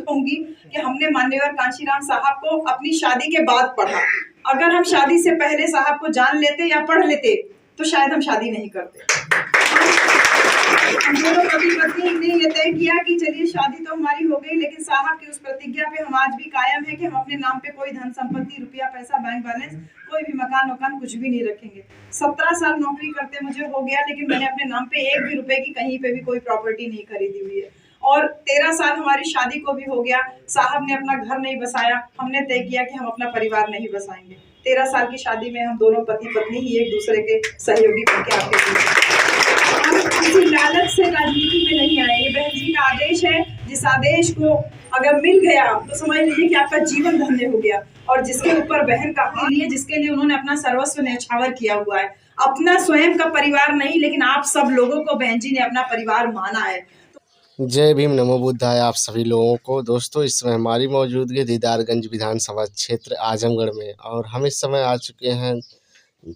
होंगी कि हमने मान्यवर कांशीराम साहब को अपनी शादी के बाद पढ़ा। अगर हम शादी से पहले साहब को जान लेते या पढ़ लेते तो शायद हम शादी नहीं करते। हम दोनों पति पत्नी ने ये तय किया कि चलिए शादी तो हमारी हो गई, लेकिन साहब की उस प्रतिज्ञा पे हम आज भी कायम है कि हम अपने नाम पे कोई धन संपत्ति, रुपया पैसा, बैंक बैलेंस, कोई भी मकान वकान कुछ भी नहीं रखेंगे। 17 साल नौकरी करते मुझे हो गया, लेकिन मैंने अपने नाम पे 1 भी रुपए की कहीं पे भी कोई प्रॉपर्टी नहीं खरीदी हुई है। और 13 साल हमारी शादी को भी हो गया, साहब ने अपना घर नहीं बसाया, हमने तय किया कि हम अपना परिवार नहीं बसाएंगे। 13 साल की शादी में हम दोनों पति पत्नी ही एक दूसरे के सहयोगी बनके आगे हम किसी लालच से राजनीति में नहीं आए। ये बहन जी का आदेश है, जिस आदेश को अगर मिल गया तो समझ लीजिए कि आपका जीवन धन्य हो गया। और जिसके ऊपर बहन का हक लिए, जिसके लिए उन्होंने अपना सर्वस्व न्यौछावर किया हुआ है, अपना स्वयं का परिवार नहीं लेकिन आप सब लोगों को बहन जी ने अपना परिवार माना है। जय भीम, नमो बुद्धाय आप सभी लोगों को। दोस्तों, इस समय हमारी मौजूदगी दीदारगंज विधानसभा क्षेत्र आजमगढ़ में, और हम इस समय आ चुके हैं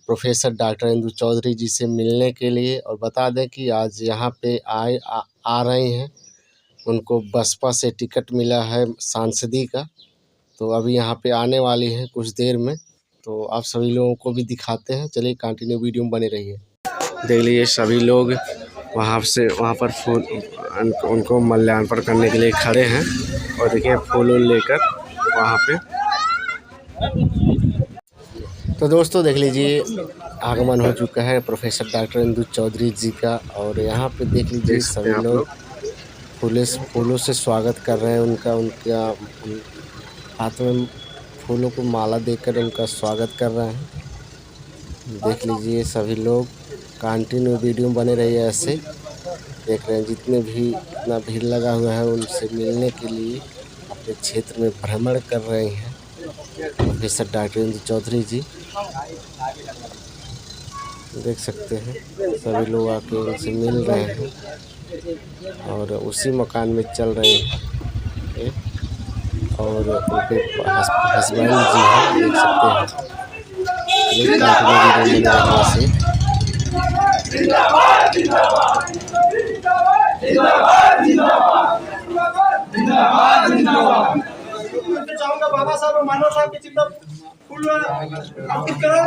प्रोफेसर डॉक्टर इंदु चौधरी जी से मिलने के लिए। और बता दें कि आज यहाँ पे आ रहे हैं, उनको बसपा से टिकट मिला है सांसदी का, तो अभी यहाँ पे आने वाली हैं कुछ देर में। तो आप सभी लोगों को भी दिखाते हैं, चलिए कंटिन्यू वीडियो में बने रहिए। देख लीजिए सभी लोग वहाँ पर फूल उनको माल्यार्पण करने के लिए खड़े हैं, और देखिए फूल लेकर वहाँ पे। तो दोस्तों देख लीजिए आगमन हो चुका है प्रोफेसर डॉक्टर इंदु चौधरी जी का, और यहाँ पे देख लीजिए सभी लोग फूलों से स्वागत कर रहे हैं उनका हाथ में फूलों को माला देकर उनका स्वागत कर रहे हैं। देख लीजिए सभी लोग कंटिन्यू वीडियो बने रहिए, ऐसे देख रहे हैं। जितने भी इतना भीड़ लगा हुआ है उनसे मिलने के लिए अपने क्षेत्र में भ्रमण कर रहे हैं प्रोफेसर डॉक्टर इंदु चौधरी जी। देख सकते हैं सभी लोग आके उनसे मिल रहे हैं, और उसी मकान में चल रहे हैं, और उनके हस्बैंड जी हैं, देख सकते हैं। चाहूंगा बाबा साहब और मानव साहब के चित्र फूल अंकित करो।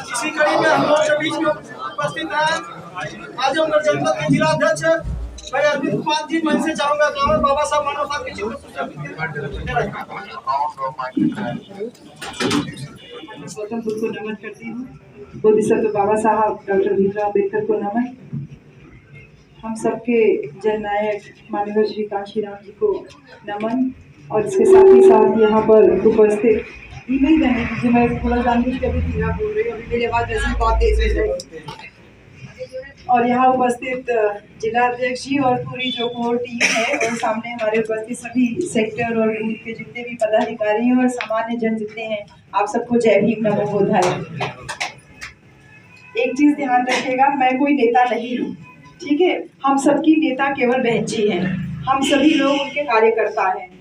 इसी कड़ी में हम लोग के बीच में उपस्थित हैं आजमगढ़ जनपद के जिलाध्यक्ष भाई अरविंद कुमार जी। मैं से चाहूंगा बाबा साहब मानव साहब के चित्र को नमन करती हूँ। बोधिसत्व बाबा साहब डॉक्टर भीमराव अम्बेडकर को नमन। हम सबके जननायक मान्यवर श्री कांशीराम जी को नमन। और इसके साथ ही साथ यहाँ पर उपस्थित नहीं रहने दीजिए, मैं थोड़ा जानबूझ के अभी धीरा बोल रही हूँ, अभी मेरी आवाज़ वैसे बहुत तेज हो जाएगी। और यहाँ उपस्थित जिला अध्यक्ष जी और पूरी जो कोर टीम है, और सामने हमारे उपस्थित सभी सेक्टर और बूथ के जितने भी पदाधिकारी हैं और सामान्य जन जितने हैं, आप सबको जय भीम, नमो बुद्धाय। एक चीज ध्यान रखिएगा, मैं कोई नेता नहीं हूँ, ठीक है। हम सबकी नेता केवल बहन जी हैं, हम सभी लोग उनके कार्यकर्ता हैं।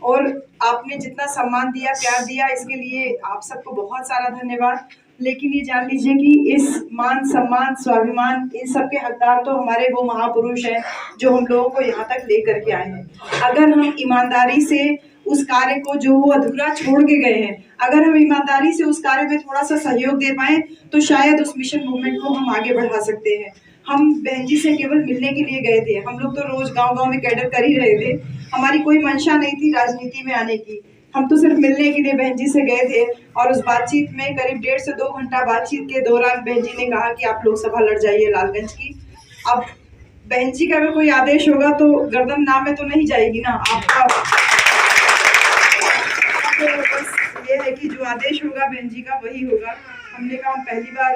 और आपने जितना सम्मान दिया, प्यार दिया, इसके लिए आप सबको बहुत सारा धन्यवाद। लेकिन ये जान लीजिए कि इस मान सम्मान स्वाभिमान इन सब के हकदार तो हमारे वो महापुरुष हैं जो हम लोगों को यहाँ तक लेकर के आए हैं। अगर हम ईमानदारी से उस कार्य को जो वो अधूरा छोड़ के गए हैं, अगर हम ईमानदारी से उस कार्य में थोड़ा सा सहयोग दे पाए तो शायद उस मिशन मूवमेंट को हम आगे बढ़ा सकते हैं। हम बहन जी से केवल मिलने के लिए गए थे, हम लोग तो रोज गांव-गांव में कैडर कर ही रहे थे, हमारी कोई मंशा नहीं थी राजनीति में आने की। हम तो सिर्फ मिलने के लिए बहन जी से गए थे। और उस बातचीत में करीब 1.5 से 2 घंटा बातचीत के दौरान बहन जी ने कहा कि आप लोकसभा लड़ जाइए लालगंज की। अब बहन जी का अगर कोई आदेश होगा तो गर्दन नाम में तो नहीं जाएगी ना आपका। तो बस ये है कि जो आदेश होगा बहन जी का वही होगा। हमने कहा हम पहली बार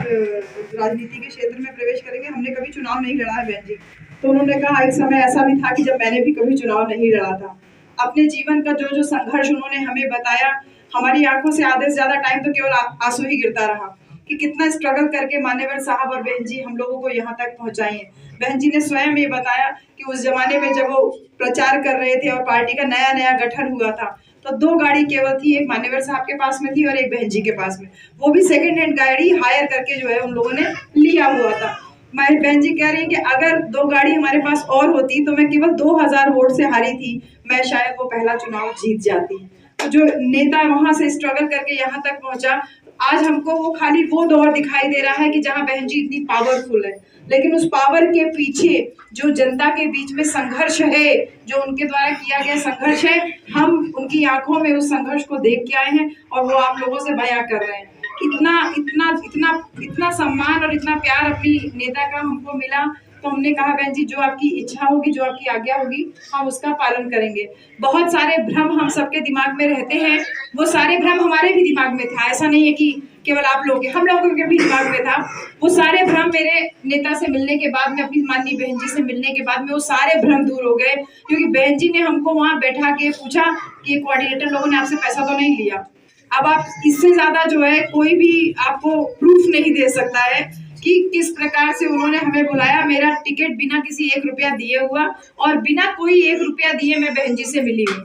राजनीति के क्षेत्र में प्रवेश करेंगे, हमने कभी चुनाव नहीं लड़ा है बहन जी। तो उन्होंने कहा एक समय ऐसा भी था कि जब मैंने भी कभी चुनाव नहीं लड़ा था। अपने जीवन का जो संघर्ष उन्होंने हमें बताया, हमारी आंखों से आधे से ज्यादा टाइम तो केवल आंसू ही गिरता रहा कि कितना स्ट्रगल करके मान्यवर साहब और बहन जी हम लोगों को यहाँ तक पहुँचाए हैं। बहन जी ने स्वयं ये बताया कि उस जमाने में जब वो प्रचार कर रहे थे और पार्टी का नया नया गठन हुआ था, तो 2 गाड़ी केवल थी, एक मान्यवर साहब के पास में थी और एक बहन जी के पास में, वो भी सेकंड हैंड गाड़ी हायर करके जो है उन लोगों ने लिया हुआ था। मेरी बहन जी कह रही है कि अगर 2 गाड़ी हमारे पास और होती तो मैं केवल 2000 वोट से हारी थी, मैं शायद वो पहला चुनाव जीत जाती। तो जो नेता वहां से स्ट्रगल करके यहाँ तक पहुंचा, आज हमको वो खाली वो दौर दिखाई दे रहा है कि जहां बहन जी इतनी पावरफुल है, लेकिन उस पावर के पीछे जो जनता के बीच में संघर्ष है, जो उनके द्वारा किया गया संघर्ष है, हम उनकी आंखों में उस संघर्ष को देख के आए हैं और वो आप लोगों से बयां कर रहे हैं। इतना इतना इतना इतना सम्मान और इतना प्यार अपनी नेता का हमको मिला, तो हमने कहा बहन जी जो आपकी इच्छा होगी, जो आपकी आज्ञा होगी, हम उसका पालन करेंगे। बहुत सारे भ्रम हम सबके दिमाग में रहते हैं, वो सारे भ्रम हमारे भी दिमाग में था, ऐसा नहीं है कि केवल आप लोग, हम लोगों के भी दिमाग में था। वो सारे भ्रम मेरे नेता से मिलने के बाद में, अपनी माननीय बहन जी से मिलने के बाद में वो सारे भ्रम दूर हो गए, क्योंकि बहन जी ने हमको वहां बैठा के पूछा कि कोऑर्डिनेटर लोगों ने आपसे पैसा तो नहीं लिया। अब आप इससे ज्यादा जो है कोई भी आपको प्रूफ नहीं दे सकता है कि किस प्रकार से उन्होंने हमें बुलाया। मेरा टिकट बिना किसी 1 रुपया दिए हुआ और बिना कोई 1 रुपया दिए मैं बहन जी से मिली हूँ।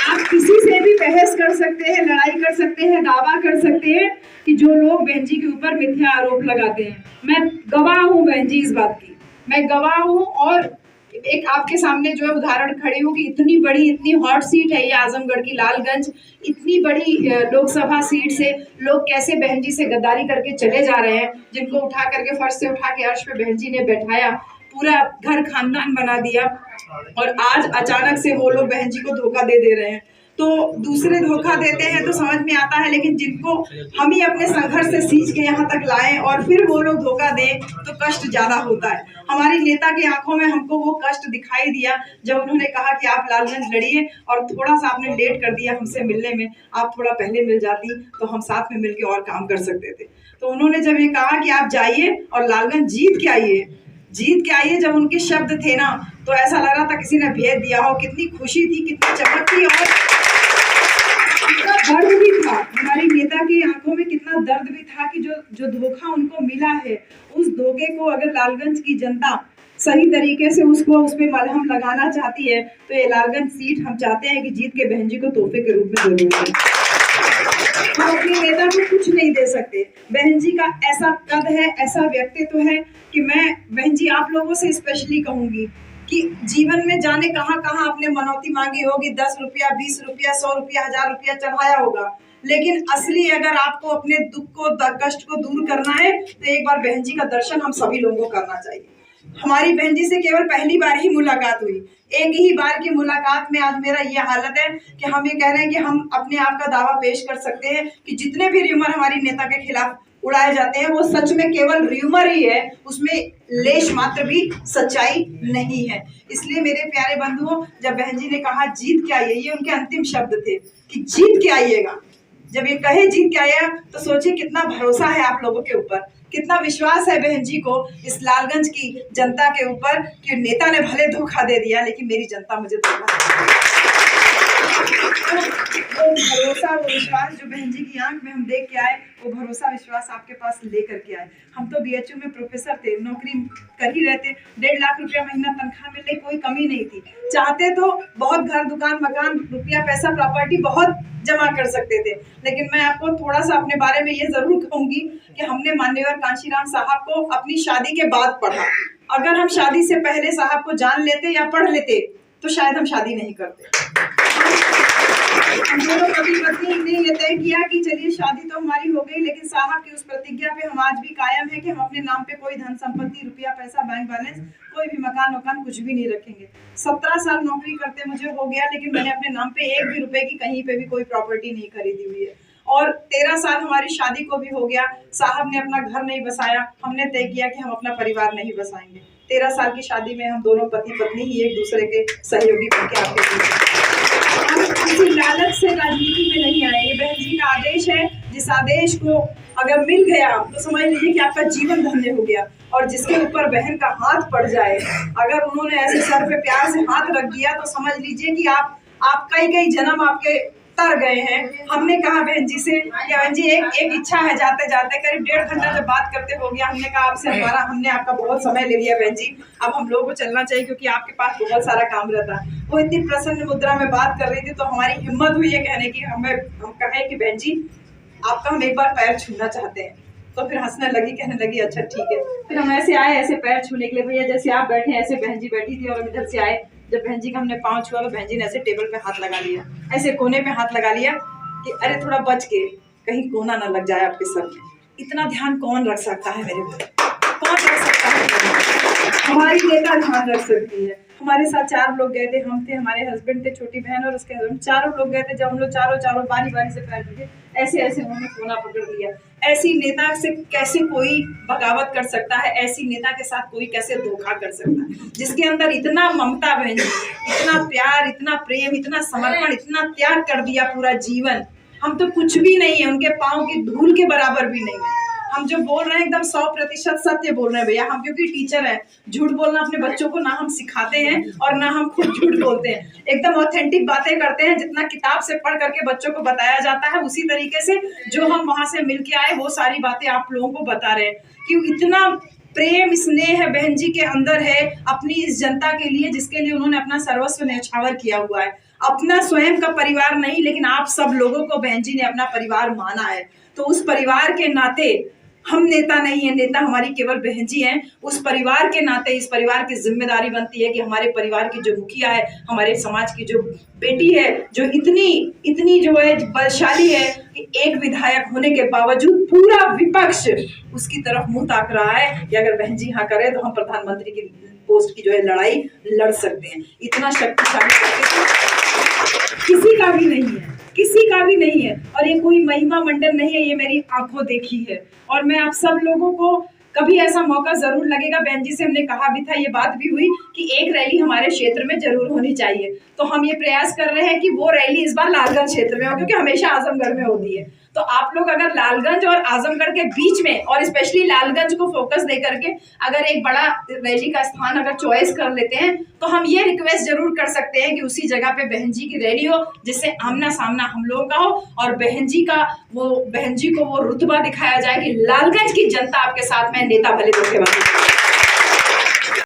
आप किसी से भी बहस कर सकते हैं, लड़ाई कर सकते हैं, दावा कर सकते हैं कि जो लोग बहन जी के ऊपर मिथ्या आरोप लगाते हैं, मैं गवाह हूँ बहन जी इस बात की, मैं गवाह हूँ। और एक आपके सामने जो है उदाहरण खड़ी हूँ कि इतनी बड़ी, इतनी हॉट सीट है ये आजमगढ़ की लालगंज, इतनी बड़ी लोकसभा सीट से लोग कैसे बहन जी से गद्दारी करके चले जा रहे हैं, जिनको उठा करके फर्श से उठा के अर्श पे बहन जी ने बैठाया, पूरा घर खानदान बना दिया, और आज अचानक से वो लोग बहन जी को धोखा दे रहे हैं। तो दूसरे धोखा देते हैं तो समझ में आता है, लेकिन जिनको हम ही अपने संघर्ष से सींच के यहाँ तक लाएं और फिर वो लोग धोखा दें तो कष्ट ज्यादा होता है। हमारी नेता की आंखों में हमको वो कष्ट दिखाई दिया जब उन्होंने कहा कि आप लालगंज लड़िए, और थोड़ा सा आपने लेट कर दिया हमसे मिलने में, आप थोड़ा पहले मिल जाती तो हम साथ में मिलकर और काम कर सकते थे। तो उन्होंने जब ये कहा कि आप जाइए और लालगंज जीत के आइए, जीत के आइए, जब उनके शब्द थे ना, तो ऐसा लग रहा था किसी ने भेज दिया हो। कितनी खुशी थी, कितनी चमक थी, और कितना दर्द भी था हमारी नेता की आंखों में, कितना दर्द भी था कि जो धोखा उनको मिला है, उस धोखे को अगर लालगंज की जनता सही तरीके से उस पे मलहम लगाना चाहती है, तो ये लालगंज सीट हम चाहते हैं कि जीत के बहन जी को तोहफे के रूप में जरूर दें। हम अपने नेता को कुछ नहीं दे सकते। बहन जी का ऐसा कद है, ऐसा व्यक्तित्व है कि मैं बहन जी आप लोगों से स्पेशली कहूंगी कि जीवन में जाने कहाँ कहाँ आपने मनौती मांगी होगी, 10 रुपया, 20 रुपया, 100 रुपया, 1000 रुपया चढ़ाया होगा, लेकिन असली अगर आपको अपने दुख को, कष्ट को दूर करना है तो एक बार बहन जी का दर्शन हम सभी लोगों को करना चाहिए। हमारी बहन जी से केवल पहली बार ही मुलाकात हुई, एक ही बार की मुलाकात में आज मेरा ये हालत है कि हम ये कह रहे हैं कि हम अपने आप का दावा पेश कर सकते हैं कि जितने भी र्यूमर हमारी नेता के खिलाफ उड़ाए जाते हैं वो सच में केवल र्यूमर ही है, उसमें लेश मात्र भी सच्चाई नहीं है। इसलिए मेरे प्यारे बंधुओं, जब बहन जी ने कहा जीत के आइए, ये उनके अंतिम शब्द थे कि जीत के आइएगा। जब ये कहे जीत के आइएगा तो सोचिए कितना भरोसा है आप लोगों के ऊपर, कितना विश्वास है बहन जी को इस लालगंज की जनता के ऊपर कि नेता ने भले धोखा दे दिया लेकिन मेरी जनता मुझे धोखा। वो भरोसा, वो विश्वास जो बहन जी की आंख में हम देख के आए, वो भरोसा विश्वास आपके पास लेकर के आए। हम तो बीएचयू में प्रोफेसर थे, नौकरी कर ही रहते, 1.5 लाख रुपया महीना तनख्वाह मिलने कोई कमी नहीं थी। चाहते तो बहुत घर, दुकान, मकान, रुपया, पैसा, प्रॉपर्टी बहुत जमा कर सकते थे, लेकिन मैं आपको थोड़ा सा अपने बारे में ये जरूर कहूंगी कि हमने मान्यवर कांशीराम साहब को अपनी शादी के बाद पढ़ा। अगर हम शादी से पहले साहब को जान लेते या पढ़ लेते तो शायद हम शादी नहीं करते। हम दोनों पति पत्नी ने ये तय किया कि चलिए शादी तो हमारी हो गई, लेकिन साहब की उस प्रतिज्ञा पे हम आज भी कायम है कि हम अपने नाम पे कोई धन संपत्ति, रुपया, पैसा, बैंक बैलेंस, कोई भी मकान वकान कुछ भी नहीं रखेंगे। 17 साल नौकरी करते मुझे हो गया, लेकिन मैंने अपने नाम पे 1 भी रुपए की कहीं पे भी कोई प्रॉपर्टी नहीं खरीदी हुई है। और 13 साल हमारी शादी को भी हो गया, साहब ने अपना घर नहीं बसाया, हमने तय किया कि हम अपना परिवार नहीं बसाएंगे। 13 साल की शादी में हम दोनों पति पत्नी ही एक दूसरे के सहयोगी बनके आपके हम किसी लालच से राजनीति में नहीं आए। ये बहन जी का आदेश है, जिस आदेश को अगर मिल गया तो समझ लीजिए कि आपका जीवन धन्य हो गया। और जिसके ऊपर बहन का हाथ पड़ जाए, अगर उन्होंने ऐसे सर पे प्यार से हाथ रख दिया तो समझ लीजिए कि आप कई जन्म आपके तर गए हैं। हमने कहा बहन जी से कि बहन जी एक इच्छा है, जाते जाते करीब 1.5 घंटा जब बात करते हो गया, हमने कहा आपसे हमने आपका बहुत समय ले लिया बहन जी, अब हम लोगों को चलना चाहिए क्योंकि आपके पास बहुत सारा काम रहता है। वो इतनी प्रसन्न मुद्रा में बात कर रही थी तो हमारी हिम्मत हुई है कहने की, हम कहे कि बहन जी आपका हम एक बार पैर छूना चाहते हैं। तो फिर हंसने लगी, कहने लगी अच्छा ठीक है। फिर हम ऐसे आए, ऐसे पैर छूने के लिए, भैया जैसे आप बैठे ऐसे बहन जी बैठी थी और हम इधर से आए। जब बहन जी का हमने पाँव छुआ तो बहन जी ने ऐसे टेबल पे हाथ लगा लिया, ऐसे कोने पे हाथ लगा लिया कि अरे थोड़ा बच के, कहीं कोना ना लग जाए आपके सर में। इतना ध्यान कौन रख सकता है मेरे भाई, कौन रख सकता है? हमारी नेता ध्यान रख सकती है। हमारे साथ 4 लोग गए थे, हम थे, हमारे हस्बैंड थे, छोटी बहन और उसके हस्बैंड, 4 लोग गए थे। जब हम लोग चारों बारी बारी से पैर ढके, ऐसे ऐसे उन्होंने कोना पकड़ लिया। ऐसी नेता से कैसे कोई बगावत कर सकता है? ऐसी नेता के साथ कोई कैसे धोखा कर सकता है? जिसके अंदर इतना ममता बहन जी, इतना प्यार, इतना प्रेम, इतना समर्पण, इतना त्याग कर दिया पूरा जीवन। हम तो कुछ भी नहीं है, उनके पाँव की धूल के बराबर भी नहीं है। हम जो बोल रहे हैं एकदम 100% सत्य बोल रहे हैं भैया। हम क्योंकि टीचर हैं, झूठ बोलना अपने बच्चों को ना हम सिखाते हैं और ना हम खुद झूठ बोलते हैं। एकदम ऑथेंटिक बातें करते हैं, जितना किताब से पढ़ करके बच्चों को बताया जाता है उसी तरीके से जो हम वहां से मिल के आए वो सारी बातें आप लोगों को बता रहे हैं। कि इतना प्रेम स्नेह बहन जी के अंदर है अपनी इस जनता के लिए, जिसके लिए उन्होंने अपना सर्वस्व न्यौछावर किया हुआ है। अपना स्वयं का परिवार नहीं, लेकिन आप सब लोगों को बहन जी ने अपना परिवार माना है। तो उस परिवार के नाते हम नेता नहीं है, नेता हमारी केवल बहन जी हैं। उस परिवार के नाते इस परिवार की जिम्मेदारी बनती है कि हमारे परिवार की जो मुखिया है, हमारे समाज की जो बेटी है, जो इतनी जो है बलशाली है कि एक विधायक होने के बावजूद पूरा विपक्ष उसकी तरफ मुंह ताक रहा है कि अगर बहन जी हाँ करे तो हम प्रधानमंत्री की पोस्ट की जो है लड़ाई लड़ सकते हैं। इतना शक्तिशाली किसी का भी नहीं है, किसी का भी नहीं है। और ये कोई महिमा मंडल नहीं है, ये मेरी आंखों देखी है। और मैं आप सब लोगों को कभी ऐसा मौका जरूर लगेगा, बहन जी से हमने कहा भी था, ये बात भी हुई कि एक रैली हमारे क्षेत्र में जरूर होनी चाहिए। तो हम ये प्रयास कर रहे हैं कि वो रैली इस बार लालगंज क्षेत्र में हो, क्योंकि हमेशा आजमगढ़ में होती है। तो आप लोग अगर लालगंज और आजमगढ़ के बीच में और स्पेशली लालगंज को फोकस दे करके अगर एक बड़ा रैली का स्थान अगर चॉइस कर लेते हैं तो हम ये रिक्वेस्ट जरूर कर सकते हैं कि उसी जगह पे बहन जी की रैली हो, जिससे आमना सामना हम लोगों का हो और बहन जी को वो रुतबा दिखाया जाए कि लालगंज की जनता आपके साथ में, नेता भले धोखेबाजी।